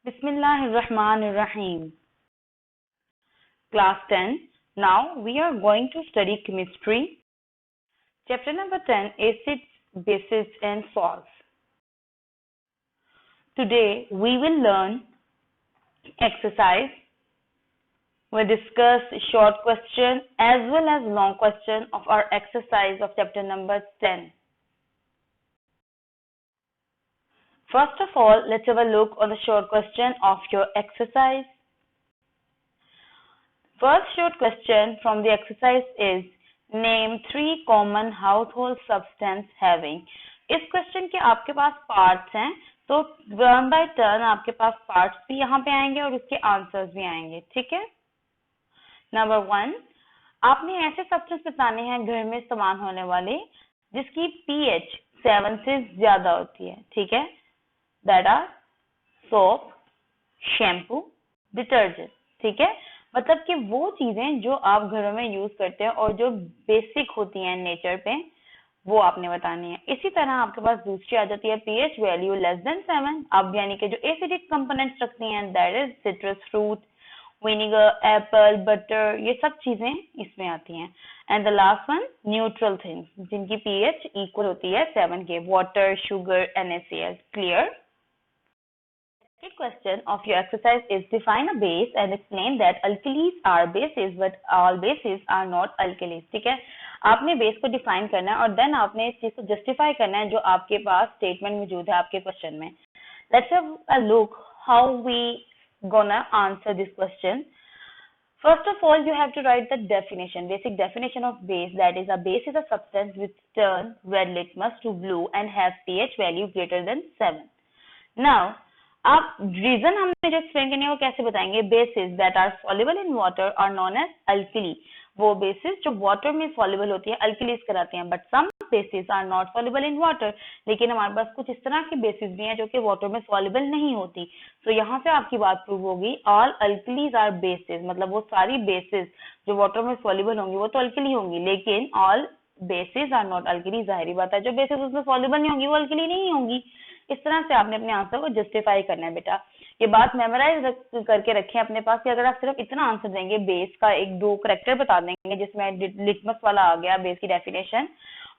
Bismillahirrahmanirrahim. Class 10. Now we are going to study chemistry. Chapter number 10, Acids, Bases and Salts. Today we will learn exercise. We'll discuss short question as well as long question of our exercise of chapter number 10. First of all, let's have a look on the short question of your exercise. First short question from the exercise is name 3 common household substance having. इस question के आपके पास parts हैं, तो turn by turn आपके पास parts भी यहाँ पे आएंगे और उसके आंसर्स भी आएंगे, ठीक है। नंबर 1, आपने ऐसे सब्सटेंस बताने हैं घर में इस्तेमाल होने वाले जिसकी pH 7 से ज्यादा होती है, ठीक है। That are soap, shampoo, detergent, ठीक है। मतलब कि वो चीजें जो आप घरों में यूज करते हैं और जो बेसिक होती हैं नेचर पे, वो आपने बतानी है। इसी तरह आपके पास दूसरी आ जाती है pH वैल्यू लेस देन 7, अब यानी कि जो एसिडिक कंपोनेंट्स रखती हैं, that is citrus fruit, vinegar, Apple, butter, ये सब चीजें इसमें आती हैं। And the last one neutral things जिनकी pH इक्वल होती है 7 के, water, sugar, NaCl. Clear? The question of your exercise is define a base and explain that alkalis are bases but all bases are not alkalis. ठीक है, आपने base को define करना है और देन आपने इस चीज को जस्टिफाई करना है जो आपके पास स्टेटमेंट मौजूद है आपके क्वेश्चन में। Let's have a look how we gonna answer this question. First of all, you have to write the definition, basic definition of base. That is, a base is a substance which turns red litmus to blue and has pH value greater than 7. Now, आप reason हमने जो explain करनी है वो कैसे बताएंगे। Bases that are soluble in water are known as alkali, वो bases जो वाटर में सॉल्युबल होती है अल्कलीज कराते हैं। But some bases are not soluble in water, लेकिन हमारे पास कुछ इस तरह की बेसिस भी हैं जो कि वाटर में सॉल्युबल नहीं होती। तो यहाँ से आपकी बात प्रूव होगी ऑल अल्कलीज आर बेसिस, मतलब वो सारी बेसिस जो वाटर में सॉल्युबल होंगी वो तो अल्कली होंगी, लेकिन all bases are not alkali. जाहिर बात है जो बेसिस उसमें सॉल्युबल नहीं होंगी वो अल्कली नहीं होंगी। इस तरह से आपने अपने आंसर को जस्टिफाई करना है बेटा। ये बात मेमोराइज करके रखें अपने पास कि अगर आप सिर्फ इतना आंसर देंगे, बेस का 1-2 करेक्टर बता देंगे जिसमें लिटमस वाला आ गया बेस की डेफिनेशन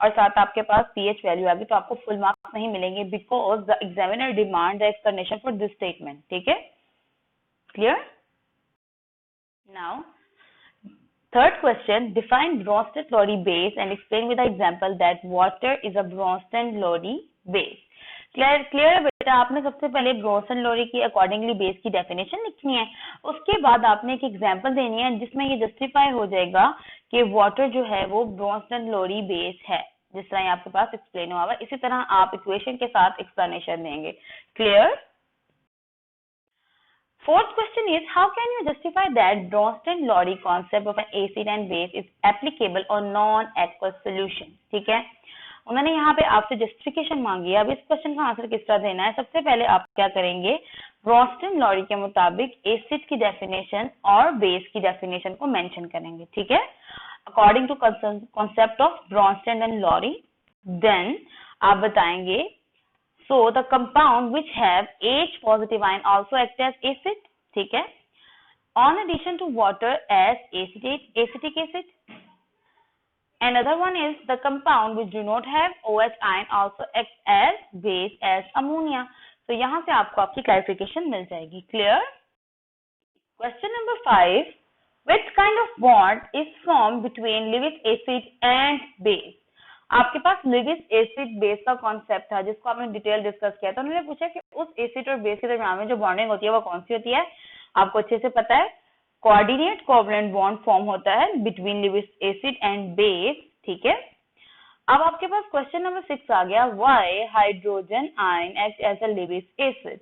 और साथ आपके पास pH वैल्यू आ गई, तो आपको फुल मार्क्स नहीं मिलेंगे because the examiner demand the explanation for this statement, ठीक है। Clear? Now third question, define Bronsted-Lowry base and explain with the example that water is a Bronsted-Lowry base. Clear है बेटा। आपने सबसे पहले ब्रोंसन-लोरी की अकॉर्डिंगली बेस की डेफिनेशन लिखनी है, उसके बाद आपने एक एग्जांपल देनी है जिसमें ये जस्टिफाई हो जाएगा कि वाटर जो है वो ब्रोंसन-लोरी बेस है, जिस तरह आपके पास एक्सप्लेन हुआ है। इसी तरह आप इक्वेशन के साथ एक्सप्लेनेशन देंगे। Clear? Fourth question is how can you justify that Bronsted-Lowry concept of an acid and base is applicable on non-aqueous solution? ठीक है, उन्होंने यहाँ पे आपसे जस्टिफिकेशन मांगी है। अब इस क्वेश्चन का आंसर किस तरह देना है, सबसे पहले आप क्या करेंगे, ब्रोंस्टेड-लॉरी के मुताबिक एसिड की डेफिनेशन और बेस की डेफिनेशन को मेंशन करेंगे, ठीक है, according to concept of Bronsted and Lowry. Then आप बताएंगे so the compound which have H positive ion also act as acid, ठीक है, on addition to water as acetic acid. Another one is the compound which do not have OH ion also act as base as ammonia. तो यहाँ से आपको आपकी clarification मिल जाएगी। Clear? Question number 5, which kind of bond is formed between Lewis acid and base? आपके पास Lewis acid base का concept था जिसको आपने डिटेल डिस्कस किया था। उन्होंने पूछा कि उस एसिड और बेस के दरमियान में जो बॉन्डिंग होती है वो कौन सी होती है। आपको अच्छे से पता है, कोऑर्डिनेट कोवलेंट बॉन्ड फॉर्म होता है between Lewis acid and base, ठीक है। अब आपके पास क्वेश्चन नंबर 6 आ गया, why hydrogen ion act as a Lewis acid.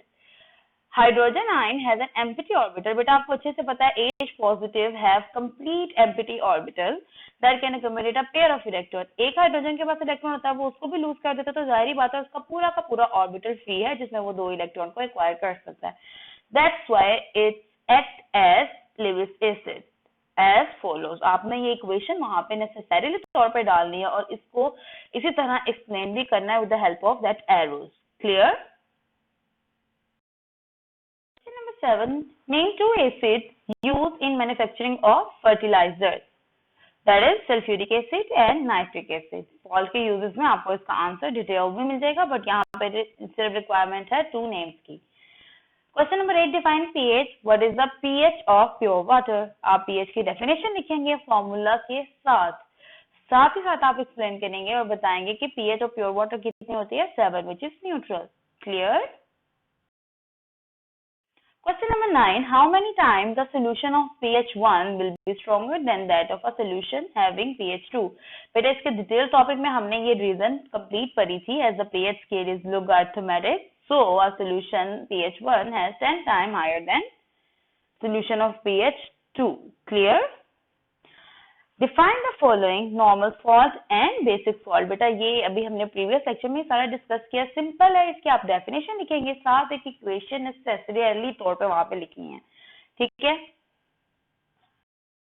Hydrogen ion has an empty orbital, बेटा आपको अच्छे से पता है H positive have complete empty orbital that can accommodate a pair of electron. एक हाइड्रोजन के पास इलेक्ट्रॉन होता है, वो उसको भी लूज कर देता है, तो जाहिर बात है उसका पूरा का पूरा ऑर्बिटल फ्री है जिसमें वो 2 इलेक्ट्रॉन को एक्वायर कर सकता है। That's why it act as Lewis acid as follows. आपने ये इक्वेशन वहां पे नेसेसरीली तौर पे डालनी है और इसको इसी तरह एक्सप्लेन भी करना है with the help of that arrows. Clear? 7, name 2 acids used in manufacturing of fertilizers. That is sulfuric acid and nitric acid. Salt के यूजेस में आपको इसका आंसर डिटेल में मिल जाएगा, बट यहाँ पे सिर्फ रिक्वायरमेंट है 2 नेम्स की. Question number 8, define pH. What is the pH of pure water? आप पीएच की डेफिनेशन लिखेंगे फॉर्मूला के साथ ही साथ आप एक्सप्लेन करेंगे और बताएंगे कि पीएच ऑफ प्योर वाटर कितनी होती है, 7, which is neutral. Clear? Question number 9. How many times the solution of pH 1 will be stronger than that of a solution having pH 2? बेटा इसके डिटेल टॉपिक में हमने ये रीजन कंप्लीट पढ़ी थी. As the pH scale is logarithmic, so a solution pH 1 has 10 times higher than solution of pH 2. Clear? Define the following normal fault and basic fault. बेटा ये अभी हमने प्रीवियस लेक्चर में सारा डिस्कस किया. Simple है, इसकी आप डेफिनेशन लिखेंगे, साथ एक इक्वेशन नेसेसरी तौर पे वहां पे लिखनी है. ठीक है.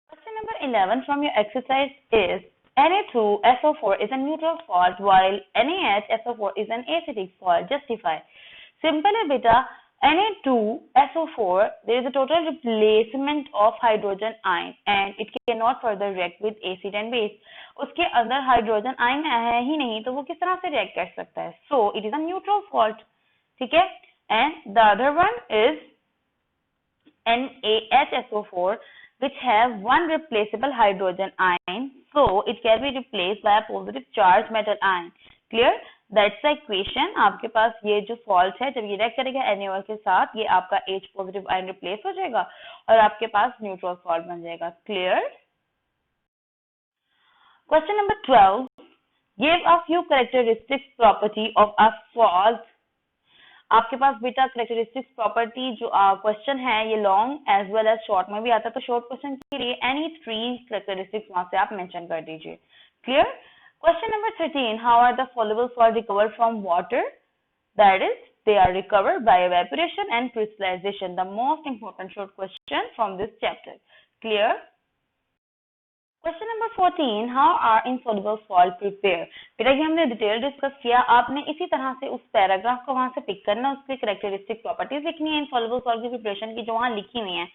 Question number 11 from your exercise is Na2SO4 is a neutral fault while NaHSO4 is an acidic fault. Justify. Simple है बेटा. Na2SO4, there is a total replacement of hydrogen ion and it cannot further react with acid and base. उसके अंदर hydrogen ion है ही नहीं, तो वो किस तरह से रिएक्ट कर सकता है? So it is a neutral fault. ठीक है. And the other one is NaHSO4, which have one replaceable hydrogen ion, so it can be replaced by a positive charged metal ion. Clear? That's the equation. आपके पास ये जो fault है, जब ये react करेगा NaOH के साथ, ये आपका H पॉजिटिव आयन रिप्लेस हो जाएगा और आपके पास न्यूट्रल फॉल्ट बन जाएगा. Clear? Question number 12. Give a few characteristics property of a fault. आपके पास बेटा कैरेक्टरिस्टिक्स प्रॉपर्टी जो क्वेश्चन है, ये long as well as short में भी आता है, तो शॉर्ट क्वेश्चन के लिए एनी 3 कैरेक्टरिस्टिक्स वहां से आप मेंशन कर दीजिए. Clear? Question number 13. How are the soluble salts recovered from water? That is, they are recovered by evaporation and crystallization. The most important short question from this chapter. Clear? Question number 14. How are insoluble salts prepared? बेटा ये हमने detail discuss किया. आपने इसी तरह से उस paragraph को वहां से पिक करना, उसकी कैरेक्टरिस्टिक प्रॉपर्टीज लिखनी है insoluble salt की प्रिपरेशन की जो वहां लिखी हुई है.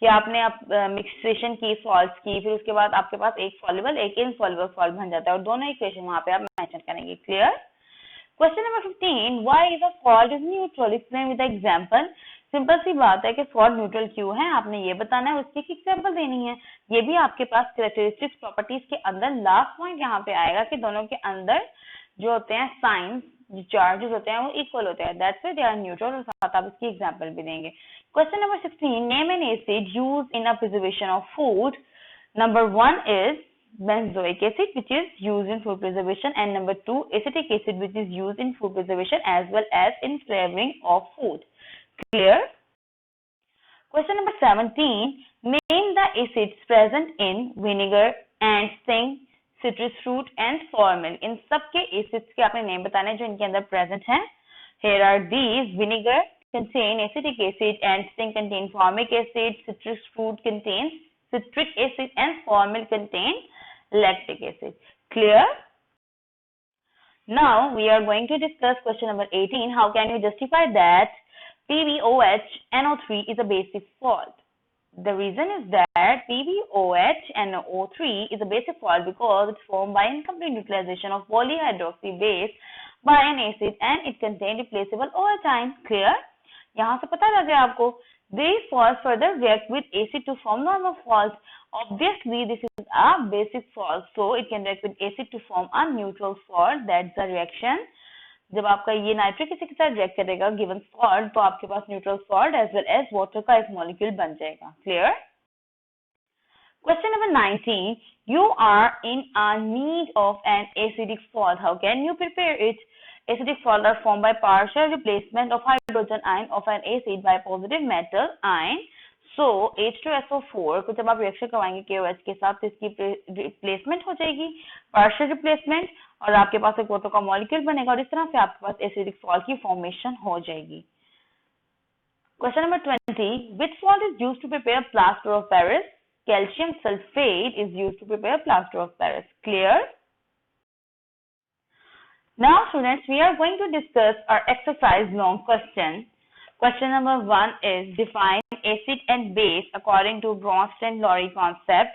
या आपने मिक्सेशन की सॉल्ट्स की, फिर उसके बाद आपके पास एक सॉल्युबल एक इनसॉल्युबल सॉल्ट बन जाता है और दोनों इक्वेशन वहां पे आप मेंशन करेंगे. Clear? Question number 15. Why is a salt is neutral? Explain with example. Simple सी बात है कि सॉल्ट न्यूट्रल क्यों है, आपने ये बताना है, उसकी एक एग्जांपल देनी है. ये भी आपके पास कैरेक्टरिस्टिक्स प्रॉपर्टीज के अंदर लास्ट पॉइंट यहाँ पे आएगा कि दोनों के अंदर जो होते हैं साइंस, जो चार्जेस होते हैं वो इक्वल होते हैं. That's why they are neutral और साथ आप इसकी एग्जांपल भी देंगे. Question number 16. Name an acid used in a preservation of food. Number 1 is benzoic acid, which is used in food preservation, and number 2, acetic acid, which is used in food preservation as well as in flavoring of food. Clear? Question number 17. Name the acids present in vinegar and sting, citrus fruit and sour milk. इन सब के acids के आपने name बताने जो इनके अंदर present हैं. Here are these. Vinegar contain acetic acid and sting contain formic acid. Citrus fruit contains citric acid and sour milk contain lactic acid. Clear? Now we are going to discuss question number 18. How can you justify that PbOH NO3 is a basic salt? The reason is that PbOH NO3 is a basic salt because it's formed by incomplete neutralization of polyhydroxy base by an acid and it contains replaceable OH ion. Clear? यहाँ से पता लग गया आपको. These salts further react with acid to form normal salts. Obviously, this is a basic salt, so it can react with acid to form a neutral salt. That's the reaction. जब आपका ये nitric acid के साथ react करेगा given salt, तो आपके पास neutral salt as well as water का एक मॉलिक्यूल बन जाएगा. Clear? Question number 19. You are in a need of an acidic salt. How can you prepare it? Acidic salts are formed by partial replacement of hydrogen ion of an acid by positive metal ion. So H2SO4 को जब आप reaction करवाएंगे KOH के साथ, तो इसकी replacement हो जाएगी, पार्शियल रिप्लेसमेंट, और आपके पास एक वाटर का मॉलिक्यूल बनेगा और इस तरह से आपके पास एसिडिक सॉल्ट की फॉर्मेशन हो जाएगी. Question number 20. Which salt is used to prepare plaster of Paris? Calcium sulfate is used to prepare plaster of Paris. Clear? Now students, we are going to discuss our exercise long question. Question number 1 is define acid and base according to Bronsted-Lowry concept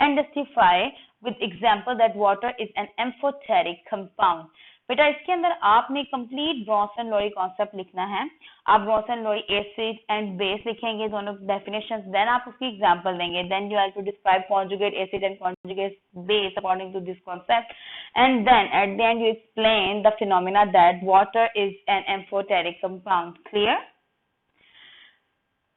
and justify with example that water is an amphoteric compound. बेटा इसके अंदर आपने complete Bronson-lorry concept लिखना है. आप Bronson-lorry acid and base लिखेंगे, दोनों definitions, then आप उसकी एग्जांपल देंगे, then you have to describe conjugate acid and conjugate base according to this concept, and then at the end you explain the phenomena that water is an amphoteric compound. Clear?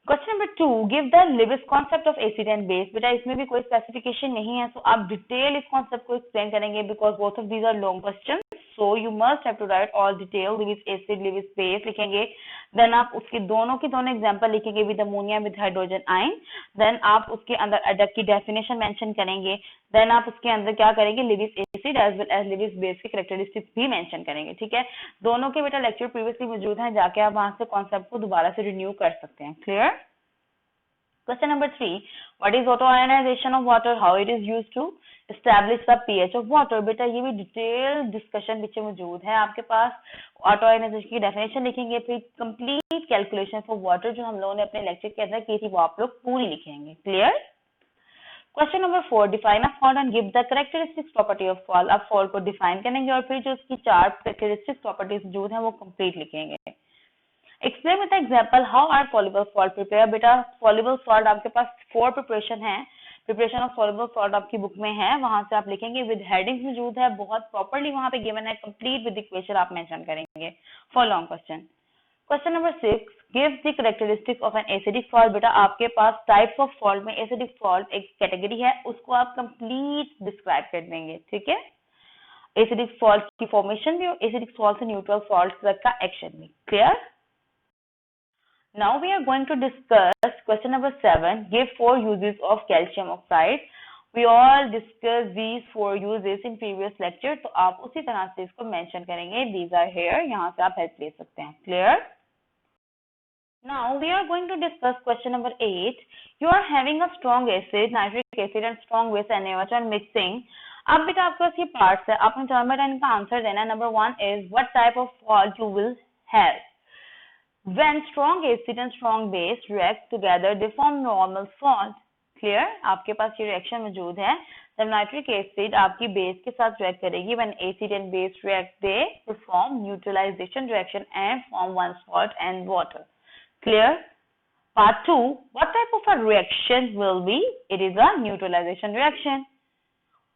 Question number 2, give the Lewis concept of acid and base. बेटा इसमें भी कोई specification नहीं है, तो आप detail इस concept को एक्सप्लेन करेंगे because both of these are long question, so you must have to write all detail. Lewis acid, Lewis base लिखेंगे, देन आप उसके दोनों की दोनों एग्जांपल लिखेंगे with ammonia with hydrogen ion, then आप उसके अंदर अडक की डेफिनेशन मेंशन करेंगे, देन आप उसके अंदर क्या करेंगे, Lewis acid as well as Lewis base के कैरेक्टरिस्टिक्स भी मेंशन करेंगे. ठीक है, दोनों के बेटा लेक्चर प्रीवियसली मौजूद हैं, जाके आप वहां से कॉन्सेप्ट को दोबारा से रिन्यू कर सकते हैं. Clear? Question number 3, what is autoionization of water, how it is used to establish the pH of water. बेटा ये भी डिटेल डिस्कशन पीछे मौजूद है आपके पास. ऑटोआयोनाइजेशन की डेफिनेशन लिखेंगे, फिर कंप्लीट कैलकुलेशन फॉर वाटर जो हम लोगों ने अपने लेक्चर के अंदर की थी वो आप लोग पूरी लिखेंगे. Clear? Question number 4, define a salt and give the characteristics property of salt. आप सॉल्ट को डिफाइन करेंगे और फिर जो उसकी 4 कैरेक्टरिस्टिक्स प्रॉपर्टीज मौजूद हैं वो कंप्लीट लिखेंगे. Explain with example how are soluble salt prepare. बेटा सॉल्युबल सॉल्ट आपके पास 4 प्रिपरेशन है, प्रिपरेशन ऑफ सॉल्युबल सॉल्ट आपकी बुक में है, वहां से आप लिखेंगे विद हेडिंग्स मौजूद है, बहुत प्रॉपर्ली वहां पे गिवन है, कंप्लीट विद इक्वेशन आप मेंशन करेंगे for long question. Question number 6, give the characteristics of an acidic salt. बेटा आपके पास टाइप्स ऑफ सॉल्ट में एसिडिक सॉल्ट एक कैटेगरी है, उसको आप कंप्लीट डिस्क्राइब कर देंगे. ठीक है, एसिडिक सॉल्ट की फॉर्मेशन भी और एसिडिक सॉल्ट से न्यूट्रल सॉल्ट तक का एक्शन भी. Clear? Now we are going to discuss question number 7. Give 4 uses of calcium oxide. We all discussed these 4 uses in previous lecture. तो आप उसी तरह से इसको mention करेंगे. These are here. यहाँ से आप help ले सकते हैं. Clear? Now we are going to discuss question number 8. You are having a strong acid, nitric acid and strong base NaOH and mixing. अब बेटा आपके पास ये parts है. आपने टर्म का आंसर देना. Number 1 is what type of salt you will have. When strong acid and strong base react together, they form normal salt. Clear? आपके पास ये रिएक्शन मौजूद है. जब नाइट्रिक एसिड आपकी बेस के साथ रिएक्ट करेगी, when acid and base react, they perform neutralization reaction and form one salt and water. Clear? Part 2. What type of a reaction will be? It is a neutralization reaction.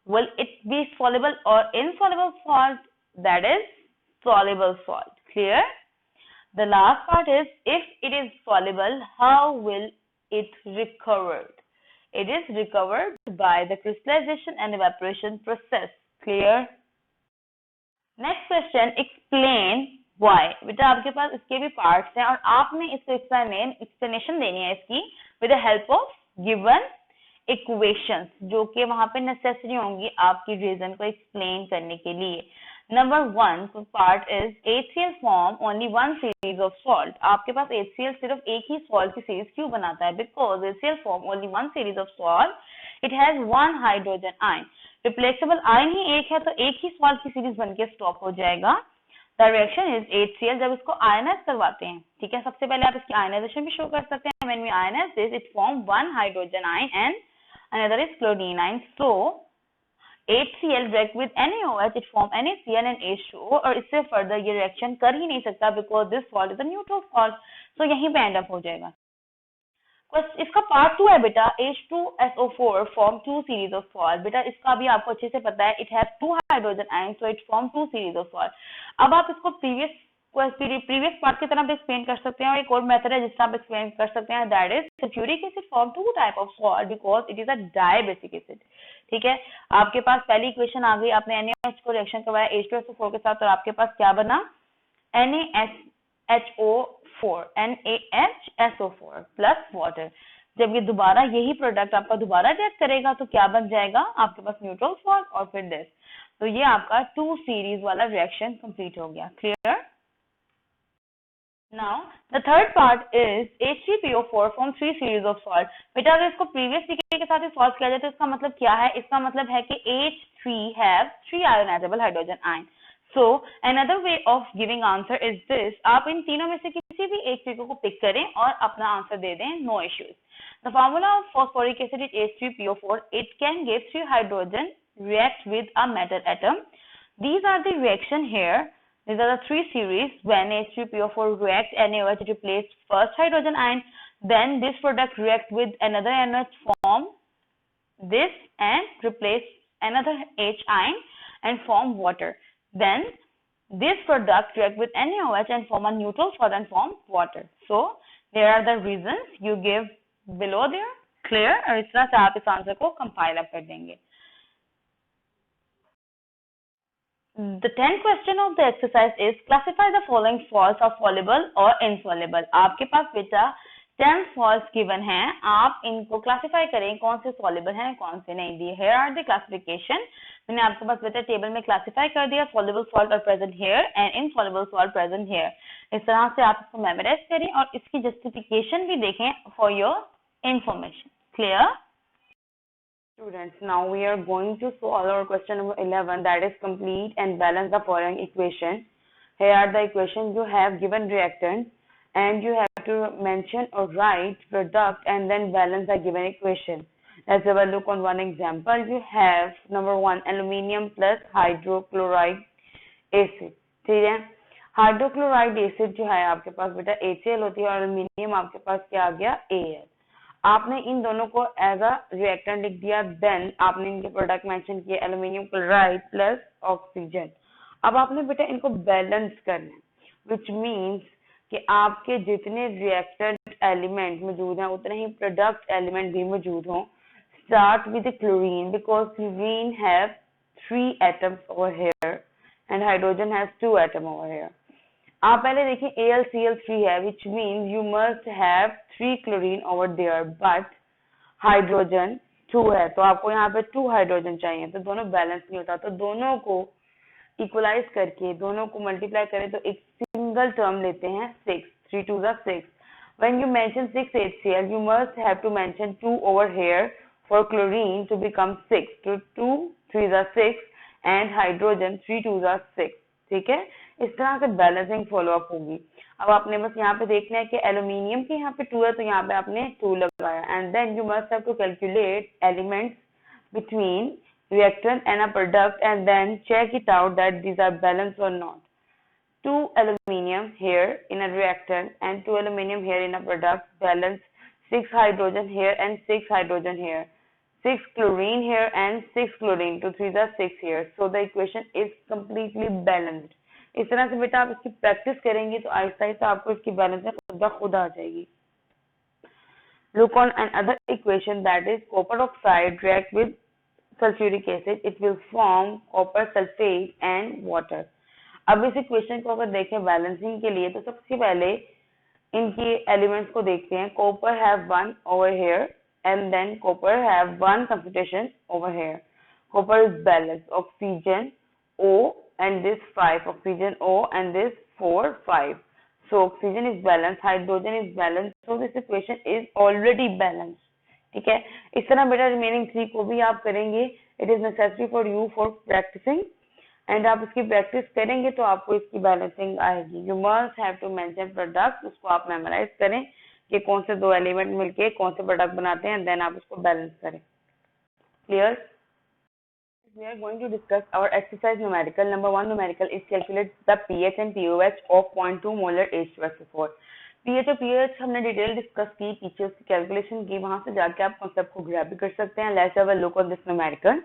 Will it be soluble or insoluble salt? That is soluble salt. Clear? The last part is, if it is soluble, how will it recovered? It is recovered by the crystallization and evaporation process. Clear? Next question, explain why. बेटा आपके पास इसके भी parts हैं और आपने इसको explanation देनी है इसकी with the help of given equations, जो कि वहां पे necessary होंगी आपकी reason को explain करने के लिए. Number 1 part is HCl form only one series of salt. आपके पास HCl सिर्फ एक ही salt की series क्यों बनाता है? Because HCl form only one series of salt. It has one hydrogen ion. Replaceable ion ही एक है तो एक ही salt की series बनके stop हो जाएगा. The reaction is HCl. जब इसको ionize करवाते हैं, ठीक है, सबसे पहले आप इसकी ionization भी show कर सकते हैं. When we ionize this, it form one hydrogen ion and another is chlorine ion. So HCl react with NaOH, it form NaCl and H2O, और इससे फर्दर ये रिएक्शन कर ही नहीं सकता because this salt is a neutral salt. So यहीं पे end up हो जाएगा. इसका पार्ट 2 है बेटा, H2SO4 form 2 series of salt. बेटा इसका भी आपको अच्छे से पता है, it has 2 hydrogen ions, so it form 2 series of salt. अब आप इसको प्रीवियस पार्ट की तरह भी एक्सप्लेन कर सकते हैं और एक और मेथड है जिससे आप एक्सप्लेन कर सकते हैं, that is sulphuric acid form 2 type of salt because it is a dibasic acid. ठीक है, आपके पास पहली इक्वेशन आ गई, आपने NaOH को रिएक्शन करवाया H2SO4 के साथ और आपके पास क्या बना, NaHO4 प्लस वाटर. जब ये दोबारा यही प्रोडक्ट आपका दोबारा रिएक्ट करेगा तो क्या बन जाएगा, आपके पास न्यूट्रल सॉल्ट और फिर दिस. तो ये आपका 2 सीरीज वाला रिएक्शन कंप्लीट हो गया. Clear? Now the third part is H3PO4 form 3 series of salt. बेटा अगर इसको प्रीवियस पीके के साथ ही सॉल्व किया जाए तो इसका मतलब क्या है, इसका मतलब है कि H3 have 3 ionizable hydrogen ion. So another way of giving answer is this. आप इन तीनों में से किसी भी एक तरीके को पिक करें और अपना आंसर दे दें, no issues. The formula of phosphoric acid is H3PO4. It can give 3 hydrogen react with a metal atom. These are the reaction here. These are the 3 series. When H3PO4 reacts, NaOH replace first hydrogen ion. Then this product react with another NaOH, form this and replace another H ion and form water. Then this product react with NaOH and form a neutral solid and form water. So there are the reasons you give below there. Clear? और इस तरह से आप इस answer को compile up कर देंगे. The 10th question of the exercise is classify the following salts are soluble or insoluble. आपके पास बेटा 10 salts given हैं, आप इनको क्लासिफाई करें कौन से soluble हैं कौन से नहीं दिए. Here are the classification. मैंने आपके पास बेटा टेबल में क्लासिफाई कर दिया. Soluble salt are present here and insoluble salt present here. इस तरह से आप इसको मेमोराइज करें और इसकी जस्टिफिकेशन भी देखें for your information. Clear? Students, now we are going to solve our question number 11, that is complete and balance the following equation. Here are the equations. You have given reactant and you have to mention or write product and then balance the given equation. Let's have a look on one example. You have number 1 aluminium plus hydrochloride acid. ठीक है, hydrochloride acid जो है आपके पास बेटा HCl होती है और aluminium आपके पास क्या आ गया Al. आपने इन दोनों को एज अ रिएक्टेंट लिख दिया. देन आपने इनके प्रोडक्ट मेंशन किए एल्यूमिनियम क्लोराइड प्लस ऑक्सीजन. अब आपने बेटा इनको बैलेंस करना है, विच मीन्स कि आपके जितने रिएक्टेंट एलिमेंट मौजूद हैं उतने ही प्रोडक्ट एलिमेंट भी मौजूद हों. Start with chlorine because chlorine have 3 atoms over here and hydrogen has 2 atom over here. आप पहले देखें AlCl3 है, which means you must have 3 chlorine over there, but hydrogen 2 है तो आपको यहाँ पे 2 हाइड्रोजन चाहिए, तो दोनों बैलेंस नहीं होता. तो दोनों को इक्वलाइज करके दोनों को मल्टीप्लाई करें तो एक सिंगल टर्म लेते हैं 6. 3 2 6. When you mention 6 HCl, you must have to mention 2 over here for chlorine to become 6. तो 2 3 6 and hydrogen 3 2 6. ठीक है, इस तरह से बैलेंसिंग फॉलो अप होगी. अब आपने बस यहाँ पे देखना है कि एल्यूमिनियम के यहाँ पे 2 है तो यहाँ पे आपने 2 लगाया. And then you must have to calculate elements between reactant and a product and then check it out that these are balanced or not. 2 aluminium here in a reactant and 2 aluminium here in a product balance. 6 hydrogen here and 6 hydrogen here. 6 chlorine here and 6 chlorine. 2 3 6 here. So the equation is completely balanced. इस तरह से बेटा आप इसकी practice करेंगे तो आहिस्ता आहिस्ता आपको इसकी बैलेंस खुद आ जाएगी. Look on another equation, that is copper oxide react with sulfuric acid. It will form copper sulfate and water. अब इस इक्वेशन को अगर देखें बैलेंसिंग के लिए तो सबसे पहले इनकी एलिमेंट्स को देखते हैं. Copper have 1 over here and than copper have 1 concentration over here. Copper is balance. Oxygen O and this 5, oxygen O and this 4 5. So oxygen is balanced, hydrogen is balanced, so this equation is already balanced. ठीक है, इस तरह बेटा remaining 3 को भी आप करेंगे. It is necessary for you for practicing and आप इसकी प्रैक्टिस करेंगे तो आपको इसकी बैलेंसिंग आएगी. You must have to mention product, उसको आप मेमोराइज करें कि कौन से 2 एलिमेंट मिलके कौन से प्रोडक्ट बनाते हैं, देन आप उसको बैलेंस करें. Clear? We are going to discuss our exercise numerical. Number 1 numerical is calculate the pH and pOH of 0.2 molar H2SO4. pH और pH हमने डिटेल डिस्कस की, पीछे उसकी कैलकुलेशन की, वहां से जाके आप कॉन्सेप्ट को ग्रैब भी कर सकते हैं. Let's have a look on this numerical.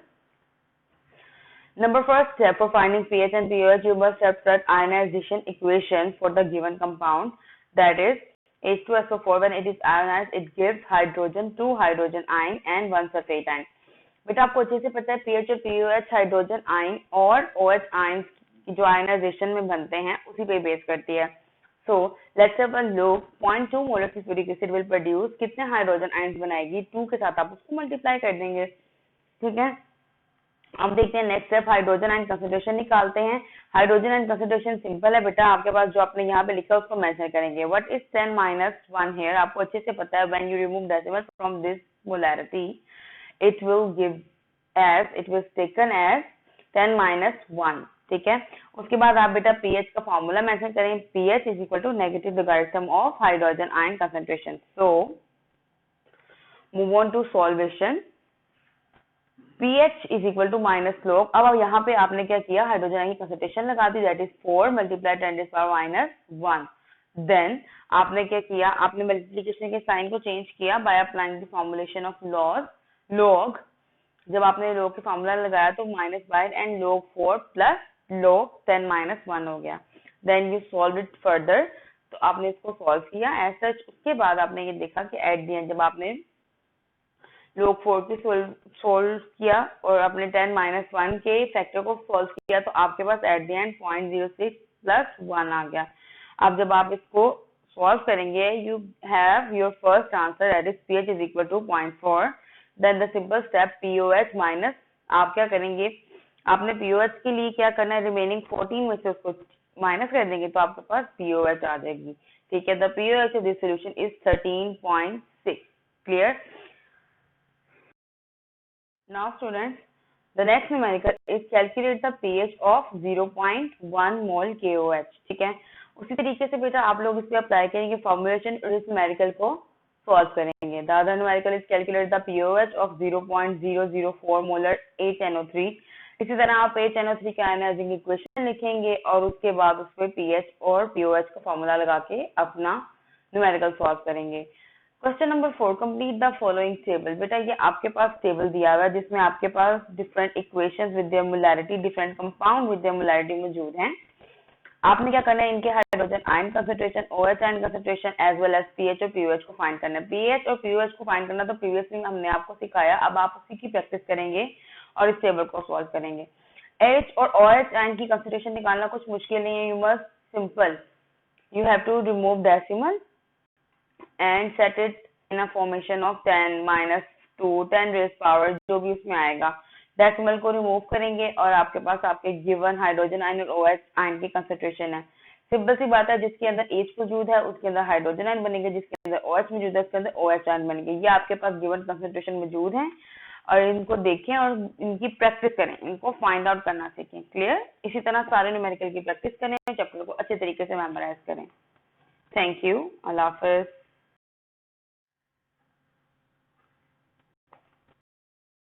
Number first step for finding pH and pOH, you must have set ionization equation for the given compound, that is H2SO4. When it is ionized, it gives hydrogen, 2 hydrogen ion and 1 sulfate ion. बेटा आपको अच्छे से पता है pH और pOH hydrogen ion और OH ion की जो आयनाइजेशन में बनते हैं उसी पे बेस करती है. So let's have a look. 0.2 molar sulphuric acid will produce कितने हाइड्रोजन आयंस बनाएगी? 2 के साथ आप उसको मल्टीप्लाई कर देंगे. ठीक है, अब देखते हैं next step. Hydrogen ion concentration निकालते हैं. हाइड्रोजन आयन कंसंट्रेशन सिंपल है बेटा, आपके पास जो आपने यहाँ पे लिखा है उसको मेंशन करेंगे. What is 10 - 1 here? आपको अच्छे से पता है when you remove decimal from this molarity it will give as, it was taken as 10 - 1. ठीक है। उसके बाद आप बेटा पीएच का फॉर्मूला मेंशन करेंगे, pH is equal to negative logarithm of hydrogen ion concentration. So move on to solvation. pH is equal to minus log। अब यहाँ पे आपने क्या किया, हाइड्रोजन आयन की कंसंट्रेशन लगा दी, दैट इज 4 मल्टीप्लाई 10⁻⁻1। देन आपने क्या किया, आपने मल्टीप्लीकेशन के साइन को चेंज किया by applying the formulation of log। जब आपने log की फॉर्मूला लगाया तो minus by and log 4 plus log 10⁻1 हो गया। Then you solve it further, तो आपने इसको सॉल्व किया एज सच। उसके बाद आपने ये देखा कि एट द एंड जब आपने log 4 की सोल्व किया और अपने 10⁻1 के फैक्टर को सॉल्व किया तो आपके पास एट द एंड 0.06 प्लस 1 आ गया। अब जब आप इसको सॉल्व करेंगे, you have your first answer that is pH is equal to 0.4। Then the simple step POH minus, आप क्या करेंगे, आपने POH के लिए क्या करना है, रिमेनिंग 14 में से उसको माइनस कर देंगे तो आपके पास POH आ जाएगी। ठीक है, the POH of this solution is 13.6। Clear? Now students, the next numerical is calculate the pH of 0.1 mole KOH। ठीक है, उसी तरीके से बेटा आप लोग इस पे अप्लाई करेंगे फॉर्मुलेशन और इस न्यूमेरिकल को सॉल्व करेंगे। The other numerical is calculate the POH of 0.004 molar HNO3। इसी तरह आप HNO3 का आयनाइजिंग इक्वेशन लिखेंगे और उसके बाद उस पे pH और POH का फॉर्मूला लगा के अपना न्यूमेरिकल सॉल्व करेंगे। Question number 4, complete the following table. बेटा ये आपके पास टेबल दिया हुआ है जिसमें आपके पास different equations with their molarity, different compound with their molarity मौजूद हैं। आपने क्या करना है, इनके hydrogen ion concentration, OH ion concentration as well as pH और पीओएच को फाइंड करना है। पीएच और पीओएच को फाइंड करना तो प्रीवियसली हमने आपको सिखाया, अब आप उसी की प्रैक्टिस करेंगे और इस टेबल को सॉल्व करेंगे। H और OH आयन की कंसंट्रेशन निकालना कुछ मुश्किल नहीं है, you must simple, you have to remove decimal and set it in a formation of 10⁻2 10 raised power, जो भी उसमें आएगा डेसिमल को रिमूव करेंगे और आपके पास आपके गिवन हाइड्रोजन आयन और OH आयन की कंसंट्रेशन है। सिंपल सी बात है, जिसके अंदर H मौजूद है उसके अंदर हाइड्रोजन आयन बनेंगे, जिसके अंदर OH मौजूद है उसके अंदर OH आयन बनेंगे। ये आपके पास गिवन कंसंट्रेशन मौजूद है और इनको देखें और इनकी प्रैक्टिस करें, इनको फाइंड आउट करना सीखें। क्लियर? इसी तरह सारे न्यूमेरिकल की प्रैक्टिस करें, चैप्टर को अच्छे तरीके से मेमोराइज करें। Thank you, Allah Hafiz.